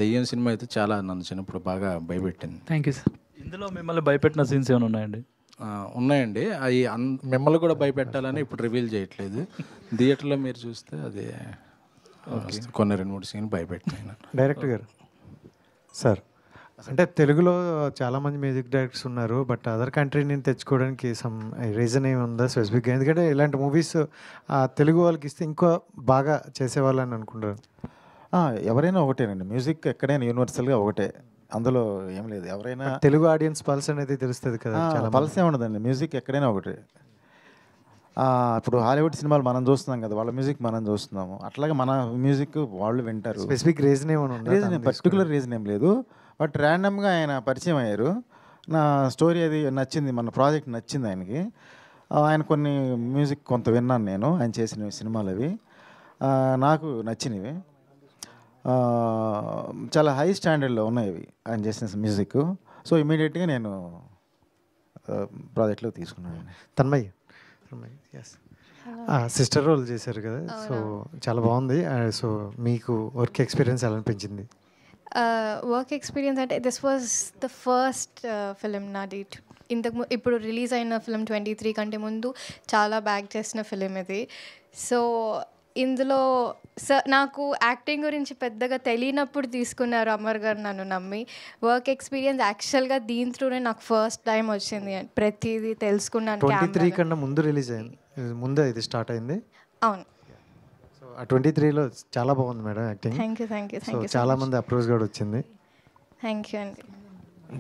దెయ్యం సినిమా అయితే చాలా నన్ను చిన్నప్పుడు బాగా భయపెట్టింది. Thank you sir. ఇందులో మిమ్మల్ని భయపెట్టిన సీన్స్ ఏమైనా ఉన్నాయండి? ఉన్నాయండి. అవి మిమ్మల్ని కూడా భయపెట్టాలని ఇప్పుడు రివీల్ చేయట్లేదు. థియేటర్లో మీరు చూస్తే అది కొన్ని 2-3 సీన్లు భయపెట్టినాయి. డైరెక్టర్ గారు సార్, అంటే తెలుగులో చాలామంది మ్యూజిక్ డైరెక్టర్స్ ఉన్నారు, బట్ అదర్ కంట్రీ నేను తెచ్చుకోవడానికి సమ్ రీజన్ ఏమి ఉందా స్పెసిఫిక్గా? ఎందుకంటే ఇలాంటి మూవీస్ తెలుగు వాళ్ళకి ఇస్తే ఇంకో బాగా చేసేవాళ్ళని అనుకుంటారు. ఎవరైనా ఒకటేనండి, మ్యూజిక్ ఎక్కడైనా యూనివర్సల్గా ఒకటే, అందులో ఏం లేదు. ఎవరైనా తెలుగు ఆడియన్స్ పల్స్ అనేది తెలుస్తుంది కదా, చాలా పల్స్ ఏముండదండి, మ్యూజిక్ ఎక్కడైనా ఒకటే. ఇప్పుడు హాలీవుడ్ సినిమాలు మనం చూస్తున్నాం కదా, వాళ్ళ మ్యూజిక్ మనం చూస్తున్నాము, అట్లాగే మన మ్యూజిక్ వాళ్ళు వింటారు. స్పెసిఫిక్ రీజన్ ఏమైనా? పర్టికులర్ రీజన్ ఏం లేదు, బట్ ర్యాండమ్గా ఆయన పరిచయం అయ్యారు. నా స్టోరీ అది నచ్చింది, మన ప్రాజెక్ట్ నచ్చింది ఆయనకి. ఆయన కొన్ని మ్యూజిక్ కొంత విన్నాను నేను, ఆయన చేసిన సినిమాలు అవి నాకు నచ్చినవి. చాలా హై స్టాండర్డ్లో ఉన్నాయి ఇవి ఆయన చేసిన మ్యూజిక్. సో ఇమీడియట్గా నేను ప్రాజెక్ట్లో తీసుకున్నాను. తన్మయ్ ఎస్ సిస్టర్ రోల్ చేశారు కదా, సో చాలా బాగుంది. సో మీకు వర్క్ ఎక్స్పీరియన్స్ ఎలా అనిపించింది? వర్క్ ఎక్స్పీరియన్స్ అంటే this was the first film నాది. ఇప్పుడు రిలీజ్ అయిన ఫిలిం 23 కంటే ముందు చాలా బ్యాక్ చేసిన ఫిలిం ఇది. సో ఇందులో నాకు యాక్టింగ్ గురించి పెద్దగా తెలియనప్పుడు తీసుకున్నారు అమర్ గారు నన్ను నమ్మి. వర్క్ ఎక్స్పీరియన్స్ యాక్చువల్గా దీని త్రూనే నాకు ఫస్ట్ టైం వచ్చింది, ప్రతిదీ తెలుసుకున్నాను. 23 కన్నా ముందు రిలీజ్ అయింది, ముందే ఇది స్టార్ట్ అయింది. అవును. సో ఆ 23లో చాలా బాగుంది madam acting. Thank you. So చాలామంది అప్రోచ్ కూడా వచ్చింది. థ్యాంక్ యూ అండి.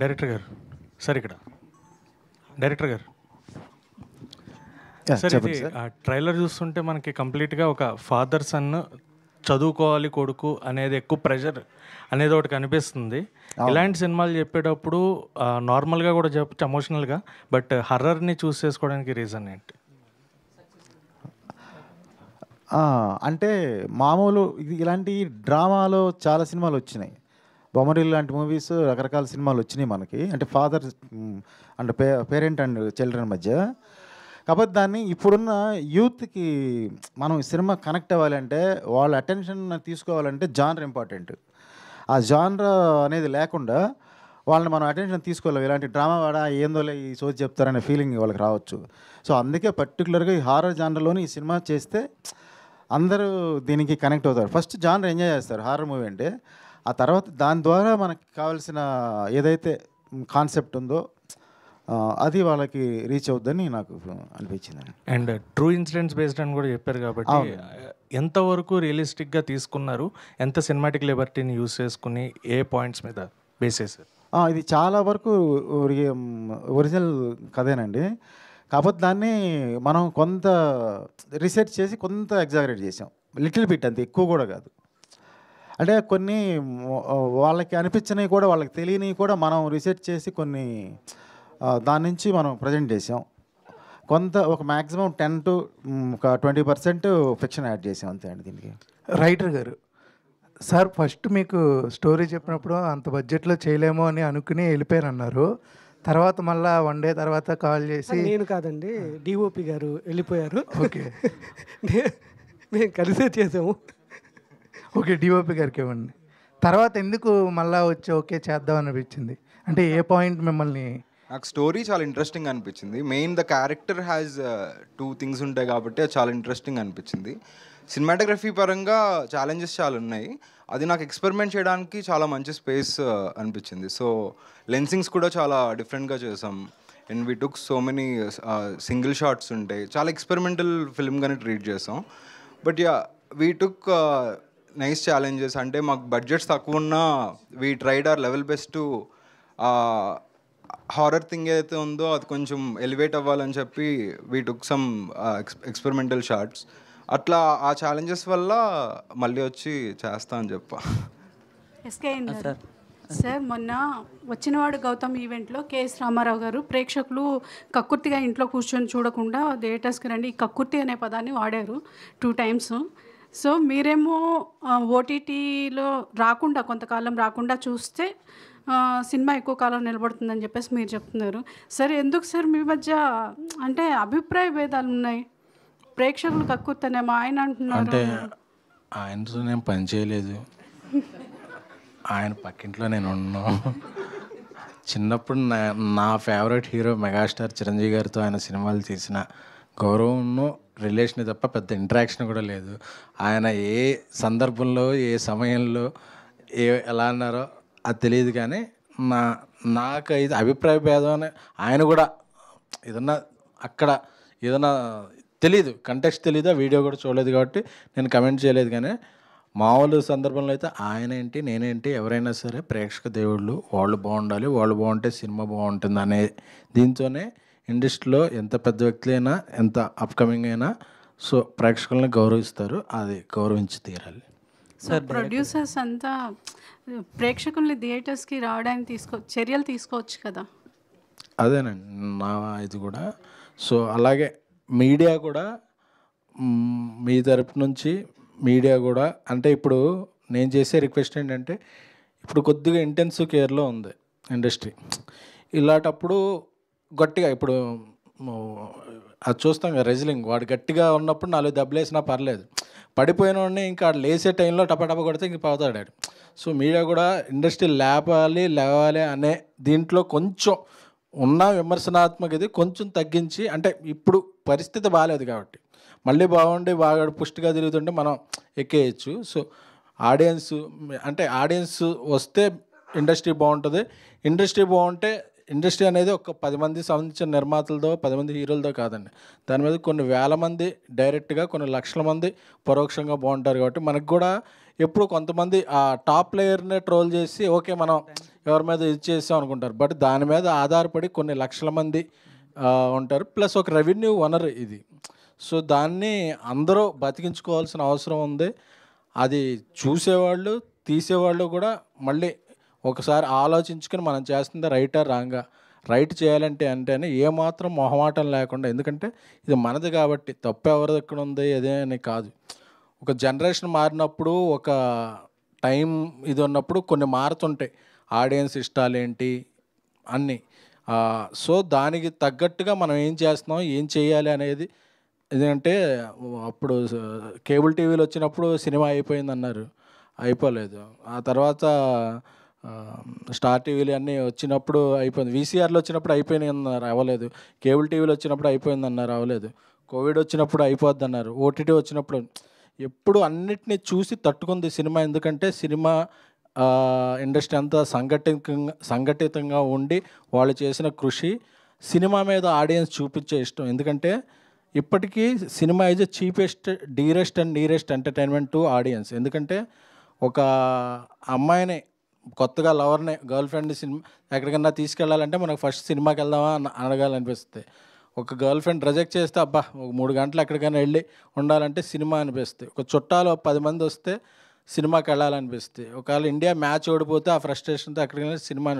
డైరెక్టర్ గారు సార్, ఇక్కడ డైరెక్టర్ గారు సార్, ఇది ట్రైలర్ చూస్తుంటే మనకి కంప్లీట్గా ఒక ఫాదర్ సన్ చదువుకోవాలి కొడుకు అనేది ఎక్కువ ప్రెషర్ అనేది ఒకటి కనిపిస్తుంది. ఇలాంటి సినిమాలు చెప్పేటప్పుడు నార్మల్గా కూడా చెప్పచ్చు ఎమోషనల్గా, బట్ హర్రర్ని చూస్ చేసుకోవడానికి రీజన్ ఏంటి? అంటే మామూలు ఇలాంటి డ్రామాలో చాలా సినిమాలు వచ్చినాయి. బొమ్మరిల్లు లాంటి మూవీస్, రకరకాల సినిమాలు వచ్చినాయి మనకి, అంటే father and parent and children మధ్య. కాకపోతే దాన్ని ఇప్పుడున్న యూత్కి మనం సినిమా కనెక్ట్ అవ్వాలంటే, వాళ్ళ అటెన్షన్ తీసుకోవాలంటే జానర్ ఇంపార్టెంట్. ఆ జానర్ అనేది లేకుండా వాళ్ళని మనం అటెన్షన్ తీసుకోలేము. ఇలాంటి డ్రామా వాడా ఏందోలే ఈ సోచి చెప్తారనే ఫీలింగ్ వాళ్ళకి రావచ్చు. సో అందుకే పర్టికులర్గా ఈ హారర్ జానర్లోని ఈ సినిమా చేస్తే అందరూ దీనికి కనెక్ట్ అవుతారు. ఫస్ట్ జానర్ ఎంజాయ్ చేస్తారు హారర్ మూవీ అంటే, ఆ తర్వాత దాని ద్వారా మనకి కావాల్సిన ఏదైతే కాన్సెప్ట్ ఉందో అది వాళ్ళకి రీచ్ అవుద్దని నాకు అనిపించింది. అండ్ ట్రూ ఇన్సిడెంట్స్ బేస్డ్ అని కూడా చెప్పారు కాబట్టి ఎంతవరకు రియలిస్టిక్గా తీసుకున్నారు, ఎంత సినిమాటిక్ లిబర్టీని యూజ్ చేసుకుని ఏ పాయింట్స్ మీద బేస్ చేశారు? ఇది చాలా వరకు ఒరిజినల్ కథేనండి. కాకపోతే దాన్ని మనం కొంత రీసెర్చ్ చేసి కొంత ఎగ్జాగరేట్ చేసాం, లిటిల్ బిట్, అంత ఎక్కువ కూడా కాదు. అంటే కొన్ని వాళ్ళకి అనిపించినవి కూడా, వాళ్ళకి తెలియనివి కూడా మనం రీసెర్చ్ చేసి కొన్ని దాని నుంచి మనం ప్రజెంట్ చేసాం. కొంత ఒక మ్యాక్సిమం 10 to 20% ఫిక్షన్ యాడ్ చేసాం, అంతే అండి దీనికి. రైటర్ గారు సార్, ఫస్ట్ మీకు స్టోరీ చెప్పినప్పుడు అంత బడ్జెట్లో చేయలేమో అని అనుకుని వెళ్ళిపోయారు అన్నారు. తర్వాత మళ్ళీ 1 day తర్వాత కాల్ చేసి, నేను కాదండి డిఓపి గారు వెళ్ళిపోయారు. ఓకే మేము కలిసే చేసాము. ఓకే, డిఓపి గారికి ఇవ్వండి. తర్వాత ఎందుకు మళ్ళీ వచ్చి ఓకే చేద్దాం అనిపించింది? అంటే ఏ పాయింట్ మిమ్మల్ని? నాకు స్టోరీ చాలా ఇంట్రెస్టింగ్ అనిపించింది. Main the character has 2 things ఉంటాయి కాబట్టి అది చాలా ఇంట్రెస్టింగ్ అనిపించింది. సినిమాటోగ్రఫీ పరంగా ఛాలెంజెస్ చాలా ఉన్నాయి, అది నాకు ఎక్స్పెరిమెంట్ చేయడానికి చాలా మంచి స్పేస్ అనిపించింది. సో లెన్సింగ్స్ కూడా చాలా డిఫరెంట్గా చేసాం. And we took so many single shots ఉంటాయి, చాలా ఎక్స్పెరిమెంటల్ ఫిల్మ్గానే ట్రీట్ చేసాం. But yeah, we took nice challenges. అంటే మాకు బడ్జెట్స్ తక్కువ ఉన్నా we tried our level best to horror thing ఏదైతే ఉందో అది కొంచెం ఎలివేట్ అవ్వాలని చెప్పి we took some experimental shorts. అట్లా ఆ ఛాలెంజెస్ వల్ల మళ్ళీ వచ్చి చేస్తా అని చెప్పా. సార్, మొన్న వచ్చినవాడు గౌతమ్ ఈవెంట్లో కేఎస్ రామారావు గారు ప్రేక్షకులు కక్కుర్తిగా ఇంట్లో కూర్చొని చూడకుండా థియేటర్స్కి రండి, ఈ కక్కుర్తి అనే పదాన్ని వాడారు 2 times. సో మీరేమో ఓటీటీలో రాకుండా, కొంతకాలం రాకుండా చూస్తే సినిమా ఎక్కువ కాలం నిలబడుతుందని చెప్పేసి మీరు చెప్తున్నారు. సరే, ఎందుకు సార్ మీ మధ్య అంటే అభిప్రాయ భేదాలు ఉన్నాయి? ప్రేక్షకులు కక్కుర్తనేమో ఆయన అంటున్నారు. అంటే ఆయనతో నేను పని చేయలేదు, ఆయన పక్కింట్లో నేను ఉన్నాను. చిన్నప్పుడు నా ఫేవరెట్ హీరో మెగాస్టార్ చిరంజీవి గారితో ఆయన సినిమాలు తీసిన గౌరవంను రిలేషన్ తప్ప పెద్ద ఇంటరాక్షన్ కూడా లేదు. ఆయన ఏ సందర్భంలో ఏ సమయంలో ఎలా అన్నారో అది తెలియదు. కానీ నాకు ఇది అభిప్రాయ భేదం అని ఆయన కూడా ఏదన్నా అక్కడ ఏదన్నా తెలీదు, కంటెక్స్ట్ తెలీదు, ఆ వీడియో కూడా చూడలేదు కాబట్టి నేను కమెంట్ చేయలేదు. కానీ మామూలు సందర్భంలో అయితే ఆయన ఏంటి నేనేంటి ఎవరైనా సరే ప్రేక్షక దేవుళ్ళు, వాళ్ళు బాగుండాలి, వాళ్ళు బాగుంటే సినిమా బాగుంటుంది అనే దీంతోనే ఇండస్ట్రీలో ఎంత పెద్ద వ్యక్తులు అయినా ఎంత అప్కమింగ్ అయినా సో ప్రేక్షకులను గౌరవిస్తారు, అది గౌరవించి తీరాలి. సో ప్రొడ్యూసర్స్ అంతా ప్రేక్షకుల్ని థియేటర్స్కి రావడానికి చర్యలు తీసుకోవచ్చు కదా. అదేనండి నా ఇది కూడా. సో అలాగే మీడియా కూడా మీ తరపు నుంచి మీడియా కూడా, అంటే ఇప్పుడు నేను చేసే రిక్వెస్ట్ ఏంటంటే, ఇప్పుడు కొద్దిగా ఇంటెన్సివ్ కేర్లో ఉంది ఇండస్ట్రీ. ఇలాంటప్పుడు గట్టిగా ఇప్పుడు అది చూస్తాం కదా రెజ్లింగ్, వాడు గట్టిగా ఉన్నప్పుడు 4 దెబ్బలు వేసినా పర్లేదు, పడిపోయిన వాడిని ఇంకా లేసే టైంలో టపటప కొడితే ఇంక పోతాడు. సో మీడియా కూడా ఇండస్ట్రీ లేవాలి అనే దీంట్లో కొంచెం ఉన్న విమర్శనాత్మక ఇది కొంచెం తగ్గించి, అంటే ఇప్పుడు పరిస్థితి బాగాలేదు కాబట్టి మళ్ళీ బాగుండి బాగా పుష్టిగా తిరుగుతుంటే మనం ఎక్కేయచ్చు. సో ఆడియన్స్ వస్తే ఇండస్ట్రీ బాగుంటుంది. ఇండస్ట్రీ బాగుంటే ఇండస్ట్రీ అనేది ఒక 10 మంది సంబంధించిన నిర్మాతలతో 10 మంది హీరోలతో కాదండి, దాని మీద కొన్ని వేల మంది డైరెక్ట్గా, కొన్ని లక్షల మంది పరోక్షంగా బాగుంటారు. కాబట్టి మనకు కూడా ఎప్పుడు కొంతమంది ఆ టాప్ ప్లేయర్నే ట్రోల్ చేసి ఓకే మనం ఎవరి మీద ఇది చేసాం అనుకుంటారు. బట్ దాని మీద ఆధారపడి కొన్ని లక్షల మంది ఉంటారు, ప్లస్ ఒక రెవెన్యూ వనరు ఇది. సో దాన్ని అందరూ బతికించుకోవాల్సిన అవసరం ఉంది. అది చూసేవాళ్ళు తీసేవాళ్ళు కూడా మళ్ళీ ఒకసారి ఆలోచించుకొని మనం చేస్తుంది రైటా రాంగా, రైట్ చేయాలంటే అంటేనే ఏమాత్రం మొహమాటం లేకుండా, ఎందుకంటే ఇది మనది కాబట్టి తప్పు ఎవరిది ఎక్కడ ఉంది అదే అని కాదు. ఒక జనరేషన్ మారినప్పుడు, ఒక టైం ఇది ఉన్నప్పుడు కొన్ని మారుతుంటాయి, ఆడియన్స్ ఇష్టాలు ఏంటి అన్నీ. సో దానికి తగ్గట్టుగా మనం ఏం చేస్తున్నాం, ఏం చేయాలి అనేది. ఎందుకంటే అప్పుడు కేబుల్ టీవీలో వచ్చినప్పుడు సినిమా అయిపోయింది అన్నారు, అయిపోలేదు. ఆ తర్వాత స్టార్ టీవీలు అన్నీ వచ్చినప్పుడు అయిపోయింది, వీసీఆర్లో వచ్చినప్పుడు అయిపోయినాయి అన్నారు, అవ్వలేదు. కేబుల్ టీవీలో వచ్చినప్పుడు అయిపోయింది అన్నారు, అవ్వలేదు. కోవిడ్ వచ్చినప్పుడు అయిపోద్ది అన్నారు, ఓటీటీ వచ్చినప్పుడు. ఎప్పుడు అన్నిటినీ చూసి తట్టుకుంది సినిమా. ఎందుకంటే సినిమా ఇండస్ట్రీ అంతా సంఘటితంగా ఉండి వాళ్ళు చేసిన కృషి సినిమా మీద ఆడియన్స్ చూపించే ఇష్టం. ఎందుకంటే ఇప్పటికీ cinema is cheapest, dearest and nearest entertainment to audience. ఎందుకంటే ఒక అమ్మాయిని, కొత్తగా లవర్ని, గర్ల్ ఫ్రెండ్ని సినిమా ఎక్కడికన్నా తీసుకెళ్ళాలంటే మనకు ఫస్ట్ సినిమాకి వెళ్దామా అడగాలనిపిస్తుంది. ఒక గర్ల్ ఫ్రెండ్ రిజెక్ట్ చేస్తే అబ్బా ఒక 3 గంటలు ఎక్కడికైనా వెళ్ళి ఉండాలంటే సినిమా అనిపిస్తుంది. ఒక చుట్టాలు 10 మంది వస్తే సినిమాకి వెళ్ళాలనిపిస్తుంది. ఒకవేళ ఇండియా మ్యాచ్ ఓడిపోతే ఆ ఫ్రస్ట్రేషన్తో ఎక్కడికైనా సినిమా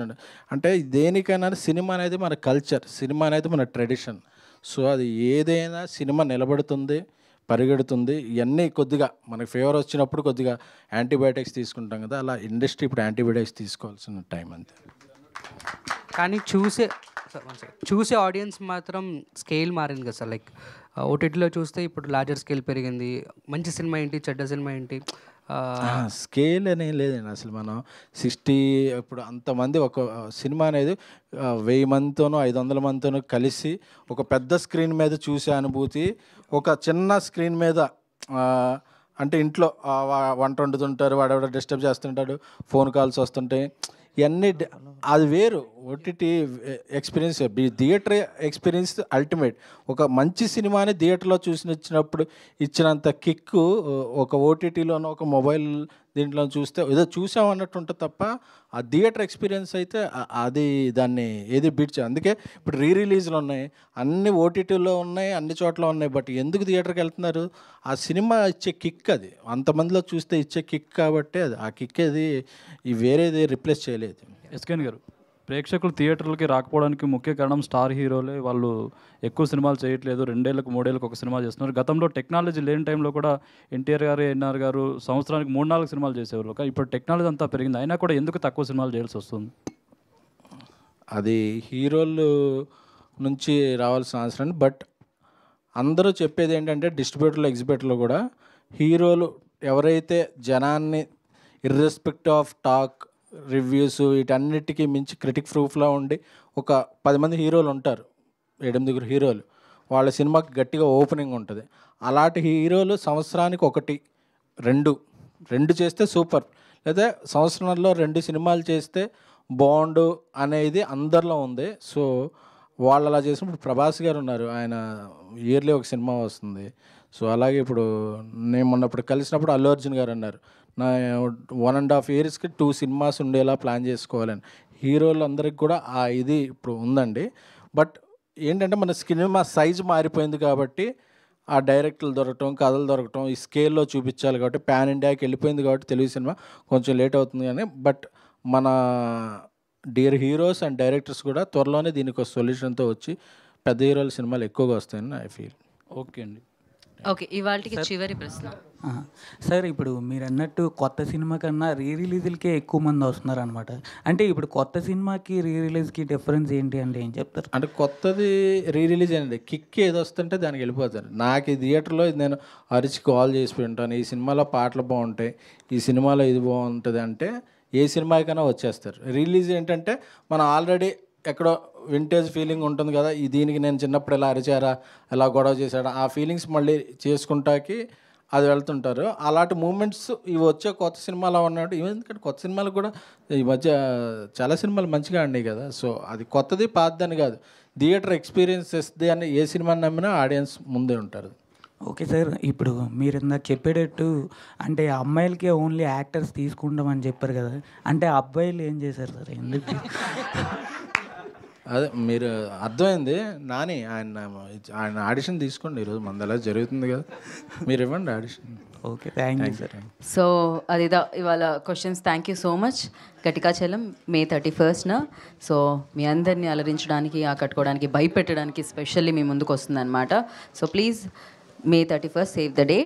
అంటే దేనికైనా సినిమా అనేది మన కల్చర్, సినిమా అనేది మన ట్రెడిషన్. సో అది ఏదైనా సినిమా నిలబడుతుంది, పరిగెడుతుంది. ఇవన్నీ కొద్దిగా మనకి ఫీవర్ వచ్చినప్పుడు కొద్దిగా యాంటీబయాటిక్స్ తీసుకుంటాం కదా, అలా ఇండస్ట్రీ ఇప్పుడు యాంటీబయాటిక్స్ తీసుకోవాల్సిన టైం అంతే. కానీ చూసే ఆడియన్స్ మాత్రం స్కేల్ మారింది కదా సార్. లైక్ ఓటీటీలో చూస్తే ఇప్పుడు లార్జర్ స్కేల్ పెరిగింది. మంచి సినిమా ఏంటి, చెడ్డ సినిమా ఏంటి, స్కేల్ అనేది లేదండి అసలు. మనం 60 ఇప్పుడు అంతమంది ఒక సినిమా అనేది 1000 మందితోనో 500 మందితోనో కలిసి ఒక పెద్ద స్క్రీన్ మీద చూసే అనుభూతి ఒక చిన్న స్క్రీన్ మీద, అంటే ఇంట్లో వంట వండుతుంటారు, వాడెవడ డిస్టర్బ్ చేస్తుంటాడు, ఫోన్ కాల్స్ వస్తుంటాయి, ఇవన్నీ అది వేరు. OTT experience, theatre experience ultimate. ఒక మంచి సినిమాని థియేటర్లో వచ్చినప్పుడు ఇచ్చినంత కిక్కు ఒక ఓటీటీలోనో ఒక మొబైల్ దీంట్లో చూస్తే ఏదో చూసాం అన్నట్టు ఉంటుంది తప్ప ఆ థియేటర్ ఎక్స్పీరియన్స్ అయితే అది దాన్ని ఏది బీట్ చేయాలి. అందుకే ఇప్పుడు రిలీజ్లు ఉన్నాయి, అన్ని ఓటీటీలో ఉన్నాయి, అన్ని చోట్ల ఉన్నాయి. బట్ ఎందుకు థియేటర్కి వెళ్తున్నారు? ఆ సినిమా ఇచ్చే కిక్, అది అంతమందిలో చూస్తే ఇచ్చే కిక్ కాబట్టి అది ఆ కిక్ అది వేరేది రిప్లేస్ చేయలేదు. ఎస్కేన్ గారు, ప్రేక్షకులు థియేటర్లకి రాకపోవడానికి ముఖ్య కారణం స్టార్ హీరోలే. వాళ్ళు ఎక్కువ సినిమాలు చేయట్లేదు, 2 ఏళ్ళకు 3 ఏళ్ళకు ఒక సినిమా చేస్తున్నారు. గతంలో టెక్నాలజీ లేని టైంలో కూడా ఎన్టీఆర్ గారు, ఎన్ఆర్ గారు సంవత్సరానికి 3-4 సినిమాలు చేసేవారు. కానీ ఇప్పుడు టెక్నాలజీ అంతా పెరిగింది, అయినా కూడా ఎందుకు తక్కువ సినిమాలు చేయాల్సి వస్తుంది? అది హీరోలు నుంచి రావాల్సిన అవసరం. బట్ అందరూ చెప్పేది ఏంటంటే డిస్ట్రిబ్యూటర్లు, ఎగ్జిబ్యూటర్లు కూడా హీరోలు ఎవరైతే జనాన్ని ఇర్రెస్పెక్టివ్ ఆఫ్ టాక్, రివ్యూస్ వీటన్నిటికీ మించి క్రిటిక్ ప్రూఫ్లో ఉండి ఒక 10 మంది హీరోలు ఉంటారు, 7-8 హీరోలు, వాళ్ళ సినిమాకి గట్టిగా ఓపెనింగ్ ఉంటుంది. అలాంటి హీరోలు సంవత్సరానికి 1-2 చేస్తే సూపర్, లేదా సంవత్సరంలో 2 సినిమాలు చేస్తే బాండు అనేది అందరిలో ఉంది. సో వాళ్ళు అలా చేసినప్పుడు ప్రభాస్ గారు ఉన్నారు, ఆయన ఇయర్లీ ఒక సినిమా వస్తుంది. సో అలాగే ఇప్పుడు నేను మొన్నప్పుడు కలిసినప్పుడు అల్లు అర్జున్ గారు అన్నారు, నా 1.5 yearsకి 2 సినిమాస్ ఉండేలా ప్లాన్ చేసుకోవాలని. హీరోలు అందరికి కూడా ఆ ఇది ఇప్పుడు ఉందండి. బట్ ఏంటంటే మన సినిమా సైజు మారిపోయింది కాబట్టి ఆ డైరెక్టర్లు దొరకటం, కథలు దొరకటం, ఈ స్కేల్లో చూపించాలి కాబట్టి పాన్ ఇండియాకి వెళ్ళిపోయింది కాబట్టి తెలుగు సినిమా కొంచెం లేట్ అవుతుంది. కానీ బట్ మన డియర్ హీరోస్ అండ్ డైరెక్టర్స్ కూడా త్వరలోనే దీనికి ఒక సొల్యూషన్తో వచ్చి పెద్ద హీరోల సినిమాలు ఎక్కువగా వస్తాయని ఐ ఫీల్. ఓకే అండి. ఓకే, ఇవాళకి చివరి ప్రశ్న సార్. ఇప్పుడు మీరు అన్నట్టు కొత్త సినిమా కన్నా రిలీజులకే ఎక్కువ మంది వస్తున్నారు అనమాట. అంటే ఇప్పుడు కొత్త సినిమాకి రిలీజ్కి డిఫరెన్స్ ఏంటి అంటే ఏం చెప్తారు? అంటే కొత్తది రిలీజ్ అండి, కిక్ ఏది వస్తుంటే దానికి వెళ్ళిపోతారు. నాకు ఈ థియేటర్లో నేను అరిచి కాల్ చేసి ఉంటాను, ఈ సినిమాలో పాటలు బాగుంటాయి, ఈ సినిమాలో ఇది బాగుంటుంది అంటే ఏ సినిమాకైనా వచ్చేస్తారు. రిలీజ్ ఏంటంటే మనం ఆల్రెడీ ఎక్కడో వింటేజ్ ఫీలింగ్ ఉంటుంది కదా, ఈ దీనికి నేను చిన్నప్పుడు ఎలా అరిచారా, ఎలా గొడవ చేశాడా, ఆ ఫీలింగ్స్ మళ్ళీ చేసుకుంటాకి అది వెళ్తుంటారు. అలాంటి మూమెంట్స్ ఇవి వచ్చే కొత్త సినిమాలో ఉన్నట్టు ఎందుకంటే కొత్త సినిమాలు కూడా ఈ మధ్య చాలా సినిమాలు మంచిగా ఆడినాయి కదా. సో అది కొత్తది పాతదని కాదు, థియేటర్ ఎక్స్పీరియన్స్ ఇస్తుంది అని ఏ సినిమాని నమ్మినా ఆడియన్స్ ముందే ఉంటారు. ఓకే సార్, ఇప్పుడు మీరు ఇందాక చెప్పేటట్టు అంటే అమ్మాయిలకే ఓన్లీ యాక్టర్స్ తీసుకుంటామని చెప్పారు కదా, అంటే అబ్బాయిలు ఏం చేశారు సార్? ఎందుకు అదే మీరు అర్థమైంది నాని. ఆయన ఆడిషన్ తీసుకోండి ఈరోజు మనది ఎలా జరుగుతుంది కదా, మీరు ఇవ్వండి audition. Okay, thank you sir. So అదిదా ఇవాళ questions. Thank you so much. Ghatikachalam May 31st. So మీ అందరినీ అలరించడానికి, ఆకట్టుకోవడానికి, భయపెట్టడానికి స్పెషల్లీ మీ ముందుకు వస్తుందన్నమాట. So please May 31st save the day.